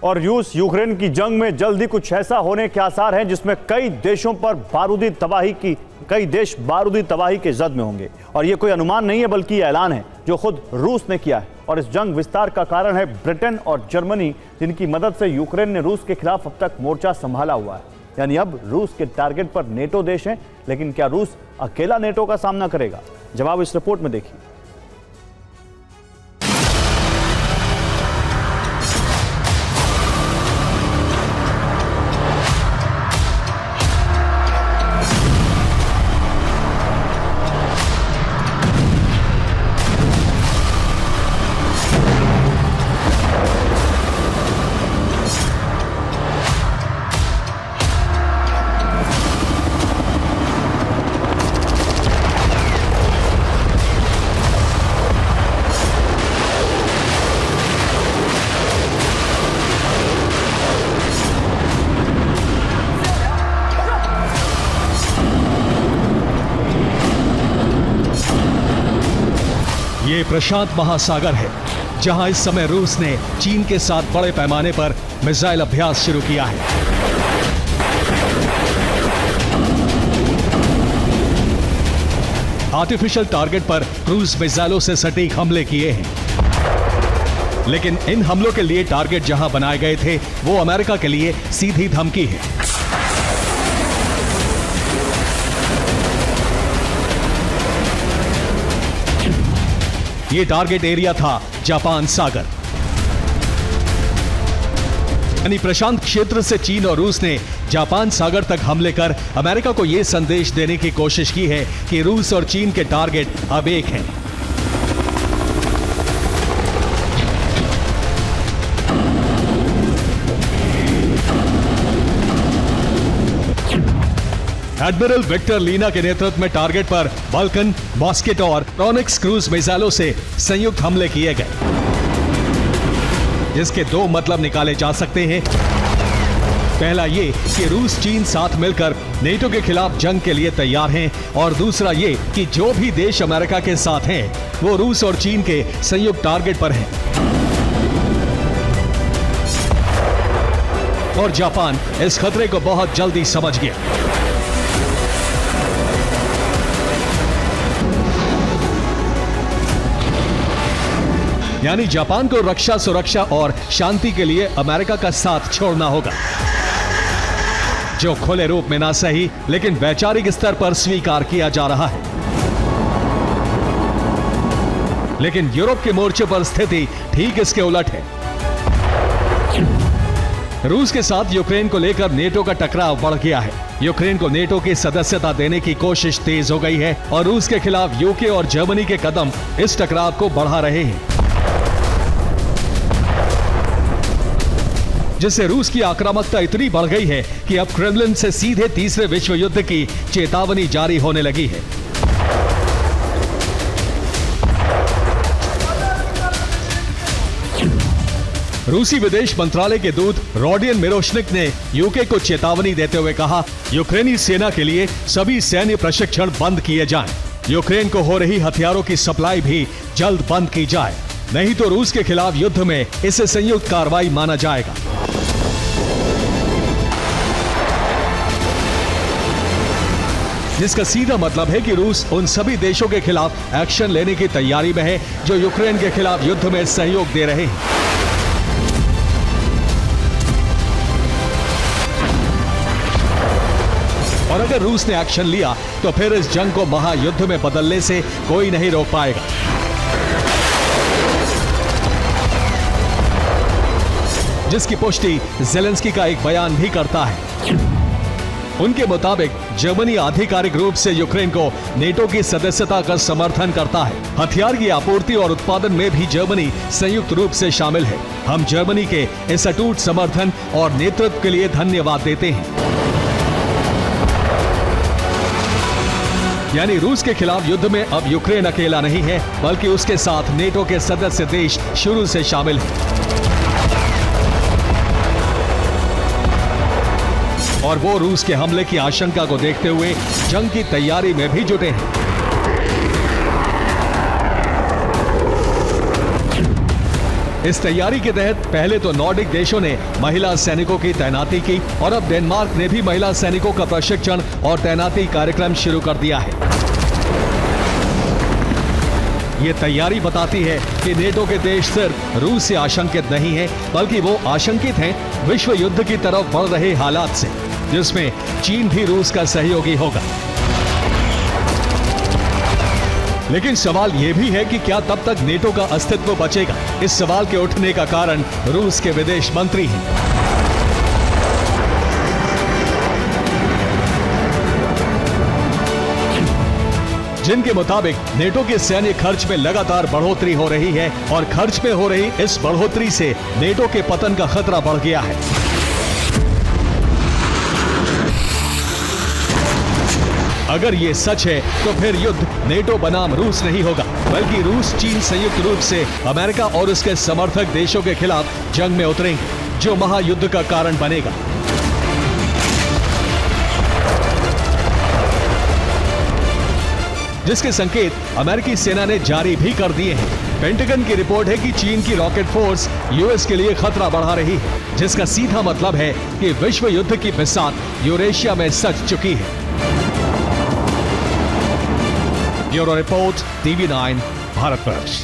और रूस यूक्रेन की जंग में जल्द ही कुछ ऐसा होने के आसार हैं जिसमें कई देशों पर कई देश बारूदी तबाही के जद में होंगे। और ये कोई अनुमान नहीं है बल्कि ये ऐलान है जो खुद रूस ने किया है। और इस जंग विस्तार का कारण है ब्रिटेन और जर्मनी, जिनकी मदद से यूक्रेन ने रूस के खिलाफ अब तक मोर्चा संभाला हुआ है। यानी अब रूस के टारगेट पर नेटो देश हैं, लेकिन क्या रूस अकेला नेटो का सामना करेगा? जवाब इस रिपोर्ट में देखिए। ये प्रशांत महासागर है, जहां इस समय रूस ने चीन के साथ बड़े पैमाने पर मिसाइल अभ्यास शुरू किया है। आर्टिफिशियल टारगेट पर क्रूज मिसाइलों से सटीक हमले किए हैं, लेकिन इन हमलों के लिए टारगेट जहां बनाए गए थे वो अमेरिका के लिए सीधी धमकी है। ये टारगेट एरिया था जापान सागर। यानी प्रशांत क्षेत्र से चीन और रूस ने जापान सागर तक हमले कर अमेरिका को यह संदेश देने की कोशिश की है कि रूस और चीन के टारगेट अब एक हैं। एडमिरल विक्टर लीना के नेतृत्व में टारगेट पर बाल्कन, मॉस्केट और टॉनिक्स क्रूज मिसाइलों से संयुक्त हमले किए गए, जिसके दो मतलब निकाले जा सकते हैं। पहला ये कि रूस चीन साथ मिलकर नेटो के खिलाफ जंग के लिए तैयार हैं, और दूसरा ये कि जो भी देश अमेरिका के साथ हैं वो रूस और चीन के संयुक्त टारगेट पर हैं। और जापान इस खतरे को बहुत जल्दी समझ गया। यानी जापान को रक्षा, सुरक्षा और शांति के लिए अमेरिका का साथ छोड़ना होगा, जो खुले रूप में ना सही लेकिन वैचारिक स्तर पर स्वीकार किया जा रहा है। लेकिन यूरोप के मोर्चे पर स्थिति ठीक इसके उलट है। रूस के साथ यूक्रेन को लेकर नेटो का टकराव बढ़ गया है। यूक्रेन को नेटो की सदस्यता देने की कोशिश तेज हो गई है और रूस के खिलाफ यूके और जर्मनी के कदम इस टकराव को बढ़ा रहे हैं, जिससे रूस की आक्रामकता इतनी बढ़ गई है कि अब क्रेमलिन से सीधे तीसरे विश्व युद्ध की चेतावनी जारी होने लगी है। रूसी विदेश मंत्रालय के दूत रोडियन मिरोशनिक ने यूके को चेतावनी देते हुए कहा, यूक्रेनी सेना के लिए सभी सैन्य प्रशिक्षण बंद किए जाएं। यूक्रेन को हो रही हथियारों की सप्लाई भी जल्द बंद की जाए, नहीं तो रूस के खिलाफ युद्ध में इसे संयुक्त कार्रवाई माना जाएगा। जिसका सीधा मतलब है कि रूस उन सभी देशों के खिलाफ एक्शन लेने की तैयारी में है जो यूक्रेन के खिलाफ युद्ध में सहयोग दे रहे हैं। और अगर रूस ने एक्शन लिया तो फिर इस जंग को महायुद्ध में बदलने से कोई नहीं रोक पाएगा। जिसकी पुष्टि जेलेंस्की का एक बयान भी करता है। उनके मुताबिक जर्मनी आधिकारिक रूप से यूक्रेन को नेटो की सदस्यता का समर्थन करता है। हथियार की आपूर्ति और उत्पादन में भी जर्मनी संयुक्त रूप से शामिल है। हम जर्मनी के इस अटूट समर्थन और नेतृत्व के लिए धन्यवाद देते हैं। यानी रूस के खिलाफ युद्ध में अब यूक्रेन अकेला नहीं है, बल्कि उसके साथ नेटो के सदस्य देश शुरू से शामिल हैं। और वो रूस के हमले की आशंका को देखते हुए जंग की तैयारी में भी जुटे हैं। इस तैयारी के तहत पहले तो नॉर्डिक देशों ने महिला सैनिकों की तैनाती की और अब डेनमार्क ने भी महिला सैनिकों का प्रशिक्षण और तैनाती कार्यक्रम शुरू कर दिया है। ये तैयारी बताती है कि नेटो के देश सिर्फ रूस से आशंकित नहीं हैं, बल्कि वो आशंकित हैं विश्व युद्ध की तरफ बढ़ रहे हालात से, जिसमें चीन भी रूस का सहयोगी होगा। लेकिन सवाल यह भी है कि क्या तब तक नेटो का अस्तित्व बचेगा? इस सवाल के उठने का कारण रूस के विदेश मंत्री हैं। जिनके मुताबिक नेटो के सैन्य खर्च में लगातार बढ़ोतरी हो रही है और खर्च में हो रही इस बढ़ोतरी से नेटो के पतन का खतरा बढ़ गया है। अगर ये सच है तो फिर युद्ध नेटो बनाम रूस नहीं होगा, बल्कि रूस चीन संयुक्त रूप से अमेरिका और उसके समर्थक देशों के खिलाफ जंग में उतरेंगे, जो महायुद्ध का कारण बनेगा। जिसके संकेत अमेरिकी सेना ने जारी भी कर दिए हैं। पेंटागन की रिपोर्ट है कि चीन की रॉकेट फोर्स यूएस के लिए खतरा बढ़ा रही है, जिसका सीधा मतलब है कि विश्व युद्ध की बिसात यूरेशिया में सज चुकी है। Bureau report, TV9, Bharatvarsh.